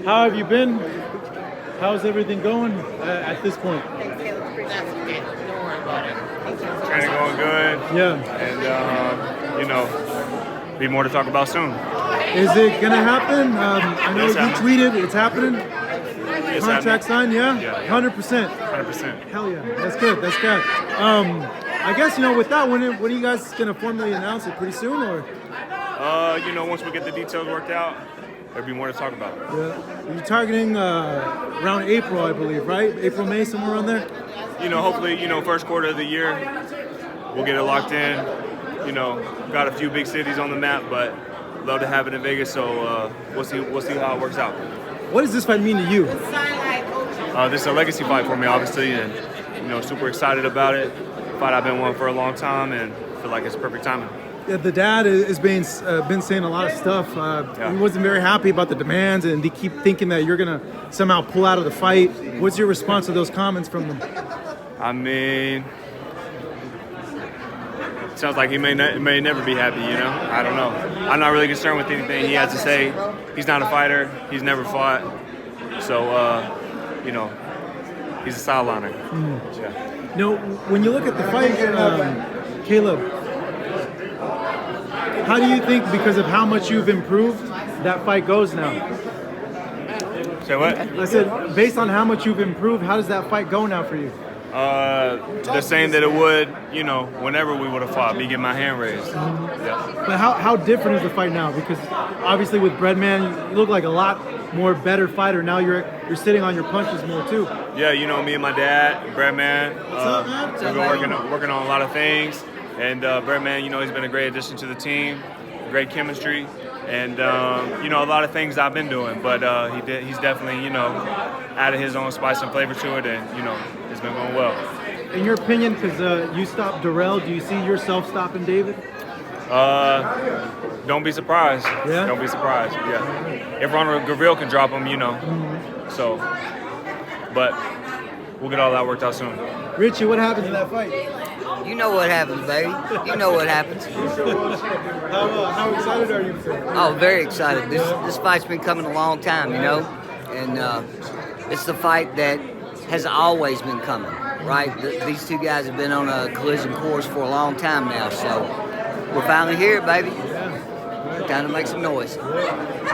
How have you been? How's everything going at this point? Training going good. Yeah. And, be more to talk about soon. Is it going to happen? I know It's you happening. tweeted it's happening. It's Contract signed, yeah? Yeah. 100%. 100%. Hell yeah. That's good. That's good. I guess, with that, when are you guys going to formally announce it? Pretty soon, or? Once we get the details worked out, there'll be more to talk about. Yeah. You're targeting around April, I believe, right? April, May, somewhere around there? Hopefully, first quarter of the year, we'll get it locked in. Got a few big cities on the map, but love to have it in Vegas, so we'll see how it works out. What does this fight mean to you? This is a legacy fight for me, obviously, and super excited about it. Fight I've been wanting for a long time, and feel like it's perfect timing. Yeah, the dad has been saying a lot of stuff. He wasn't very happy about the demands, and they keep thinking that you're gonna somehow pull out of the fight. What's your response to those comments from them? I mean, sounds like he may never be happy. I don't know. I'm not really concerned with anything he has to say. He's not a fighter. He's never fought. So, he's a sideliner. Yeah. When you look at the fight, Caleb, how do you think, because of how much you've improved, that fight goes now? Say what? I said, based on how much you've improved, how does that fight go now for you? The same that it would, whenever we would have fought, me getting my hand raised. Yeah. But how different is the fight now? Because obviously with Breadman, you look like a lot more better fighter. Now you're sitting on your punches more too. Yeah, me and my dad, Breadman, we've been working on a lot of things. And Breadman, he's been a great addition to the team, great chemistry. And, a lot of things I've been doing, but he's definitely, added his own spice and flavor to it, and, it's been going well. In your opinion, because you stopped Darrell, do you see yourself stopping David? Don't be surprised. Yeah? Don't be surprised, yeah. If Ronald Gavril can drop him, So, but we'll get all that worked out soon. Richie, what happens in that fight? You know what happens, baby. You know what happens. How excited are you for it? Oh, very excited. This fight's been coming a long time, and it's the fight that has always been coming, right? These two guys have been on a collision course for a long time now, so we're finally here, baby. Time to make some noise.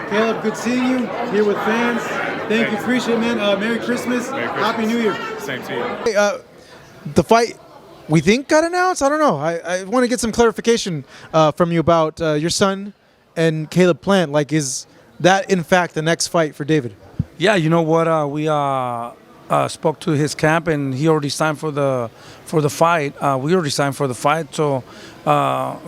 Caleb, good seeing you here with fans. Thank you, appreciate it, man. Merry Christmas. Happy New Year. Same to you. Hey, the fight, we think, got announced? I don't know. I want to get some clarification from you about your son and Caleb Plant. Like, is that, in fact, the next fight for David? Yeah, you know what? We spoke to his camp, and he already signed for the fight. We already signed for the fight, so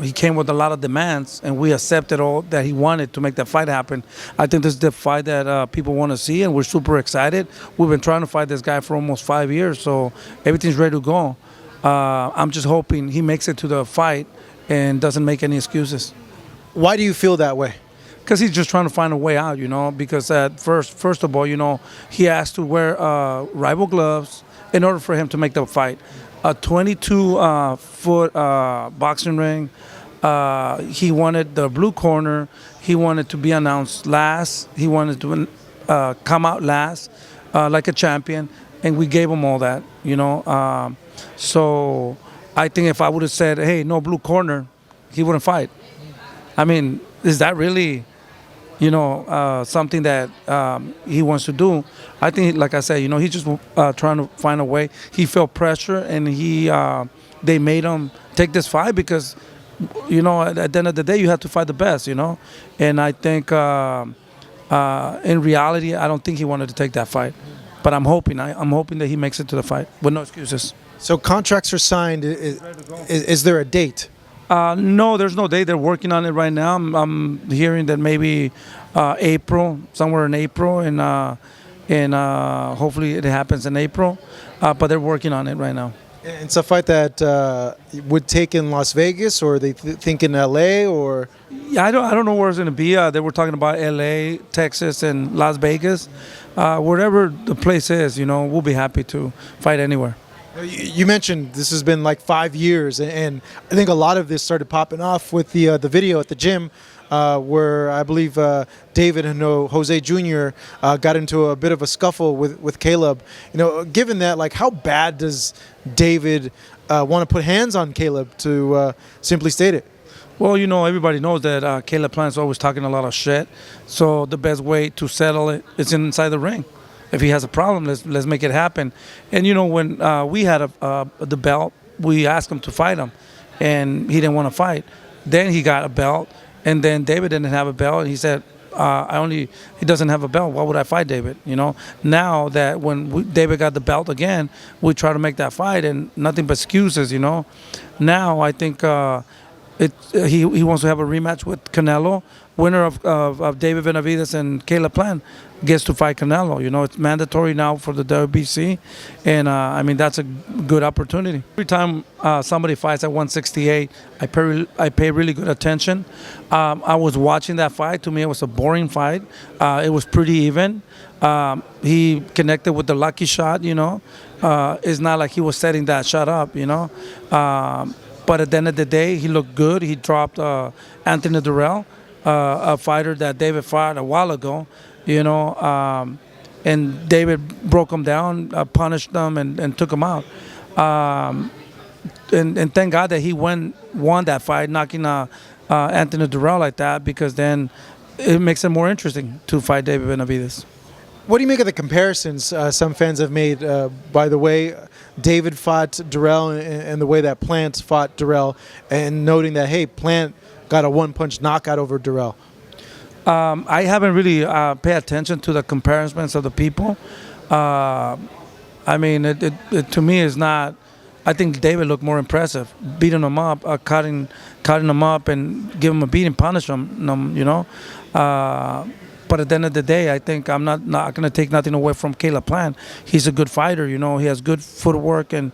he came with a lot of demands, and we accepted all that he wanted to make that fight happen. I think this is the fight that people want to see, and we're super excited. We've been trying to fight this guy for almost 5 years, so everything's ready to go. I'm just hoping he makes it to the fight and doesn't make any excuses. Why do you feel that way? Because he's just trying to find a way out, because at first of all, he has to wear rival gloves in order for him to make the fight. A 22-foot boxing ring. He wanted the blue corner. He wanted to be announced last. He wanted to come out last like a champion, and we gave him all that, So I think if I would have said, hey, no blue corner, he wouldn't fight. I mean, is that really, something that he wants to do? I think, like I said, he's just trying to find a way. He felt pressure, and they made him take this fight because, at the end of the day, you have to fight the best, And I think in reality, I don't think he wanted to take that fight. But I'm hoping that he makes it to the fight with no excuses. So contracts are signed. Is there a date? No, there's no date. They're working on it right now. I'm hearing that maybe April, somewhere in April, and hopefully it happens in April. But they're working on it right now. It's a fight that would take in Las Vegas, or they think in LA, or? Yeah, I don't know where it's going to be. They were talking about LA, Texas, and Las Vegas. Wherever the place is, we'll be happy to fight anywhere. You mentioned this has been like 5 years, and I think a lot of this started popping off with the video at the gym. where I believe David and Jose Jr. Got into a bit of a scuffle with Caleb. Given that, like, how bad does David want to put hands on Caleb, to simply state it? Well, everybody knows that Caleb Plant's always talking a lot of shit. So the best way to settle it is inside the ring. If he has a problem, let's make it happen. And when we had the belt, we asked him to fight him, and he didn't want to fight. Then he got a belt, and then David didn't have a belt, and he said, he doesn't have a belt. Why would I fight David? Now that when David got the belt again, we try to make that fight, and nothing but excuses. Now I think he wants to have a rematch with Canelo. Winner of David Benavidez and Caleb Plant gets to fight Canelo. It's mandatory now for the WBC, and that's a good opportunity. Every time somebody fights at 168, I pay really good attention. I was watching that fight. To me, it was a boring fight. It was pretty even. He connected with the lucky shot. It's not like he was setting that shot up. But at the end of the day, he looked good. He dropped Anthony Durrell, a fighter that David fought a while ago, and David broke him down, punished them, and took him out. And thank God that he won that fight, knocking Anthony Durrell like that, because then it makes it more interesting to fight David Benavidez. What do you make of the comparisons some fans have made by the way David fought Durrell and the way that Plant fought Durrell, and noting that, hey, Plant got a one-punch knockout over Durrell? I haven't really paid attention to the comparisons of the people. It to me is not. I think David looked more impressive, beating him up, cutting him up, and give him a beating, punish him. But at the end of the day, I think I'm not going to take nothing away from Caleb Plant. He's a good fighter, he has good footwork, and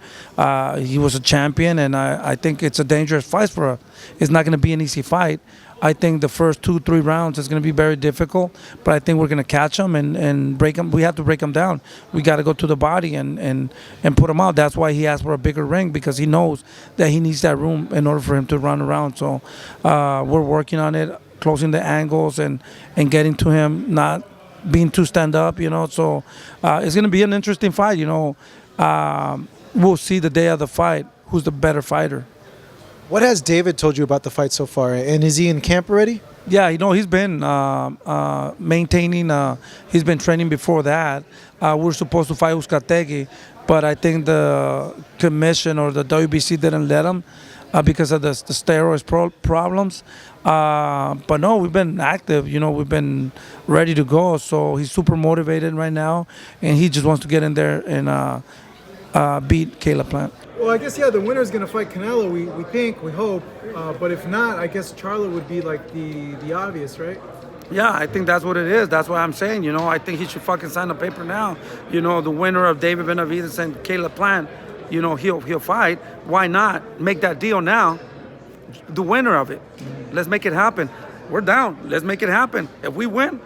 he was a champion, and I think it's a dangerous fight for us. It's not going to be an easy fight. I think the first 2-3 rounds is going to be very difficult, but I think we're going to catch him and break him. We have to break him down. We got to go to the body and put him out. That's why he asked for a bigger ring, because he knows that he needs that room in order for him to run around. So we're working on it, closing the angles and getting to him, not being too stand up, So it's going to be an interesting fight, We'll see the day of the fight who's the better fighter. What has David told you about the fight so far, and is he in camp already? Yeah, he's been maintaining. He's been training before that. We're supposed to fight Uzcategui, but I think the commission or the WBC didn't let him because of the steroids problems. But no, we've been active. We've been ready to go. So he's super motivated right now, and he just wants to get in there and beat Caleb Plant. Well, I guess, the winner's going to fight Canelo, we hope. But if not, I guess Charlo would be like the obvious, right? Yeah, I think that's what it is. That's what I'm saying. I think he should fucking sign the paper now. The winner of David Benavidez and Caleb Plant, he'll fight. Why not make that deal now? The winner of it. Let's make it happen. We're down. Let's make it happen. If we win,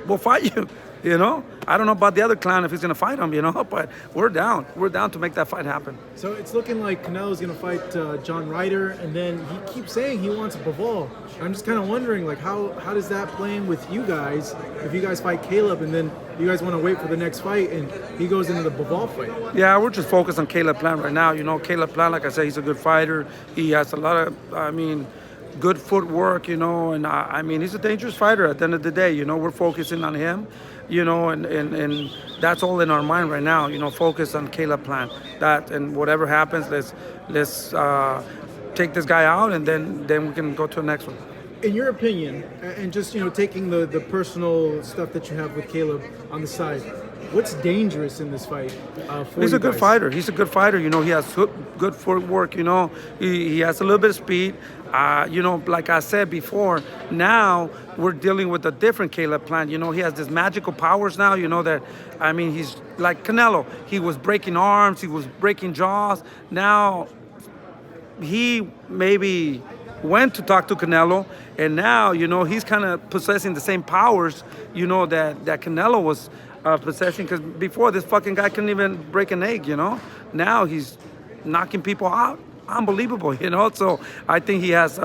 we'll fight you. I don't know about the other clown if he's going to fight him, but we're down. We're down to make that fight happen. So it's looking like Canelo's going to fight John Ryder, and then he keeps saying he wants Bivol. I'm just kind of wondering, like, how does that play in with you guys if you guys fight Caleb and then you guys want to wait for the next fight and he goes into the Bivol fight? Yeah, we're just focused on Caleb Plant right now. Caleb Plant, like I said, he's a good fighter. He has a lot of, good footwork, and he's a dangerous fighter at the end of the day. We're focusing on him, and that's all in our mind right now. Focus on Caleb Plant. That, and whatever happens, let's take this guy out, and then we can go to the next one. In your opinion, and just taking the personal stuff that you have with Caleb on the side, what's dangerous in this fight? He's a good fighter. He's a good fighter. He has good footwork. He has a little bit of speed. Like I said before, now we're dealing with a different Caleb Plant. He has this magical powers now. He's like Canelo. He was breaking arms. He was breaking jaws. Now he maybe went to talk to Canelo, and now he's kind of possessing the same powers that Canelo was possessing, because before this fucking guy couldn't even break an egg. Now he's knocking people out unbelievable, you know. So I think he has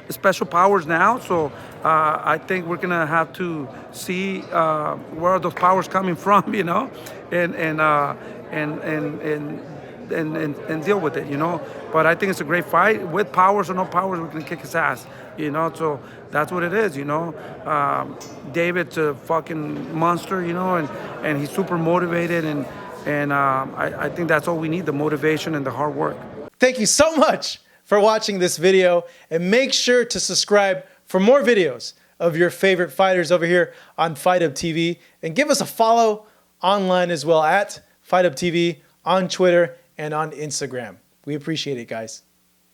special powers now. So I think we're gonna have to see where are those powers coming from, you know, and deal with it, you know. But I think it's a great fight. With powers or no powers, we're gonna kick his ass, you know. So that's what it is, you know. David's a fucking monster, you know, and he's super motivated, and I think that's all we need, the motivation and the hard work. Thank you so much for watching this video, and make sure to subscribe for more videos of your favorite fighters over here on Fight Up TV, and give us a follow online as well at Fight Up TV on Twitter and on Instagram. We appreciate it, guys.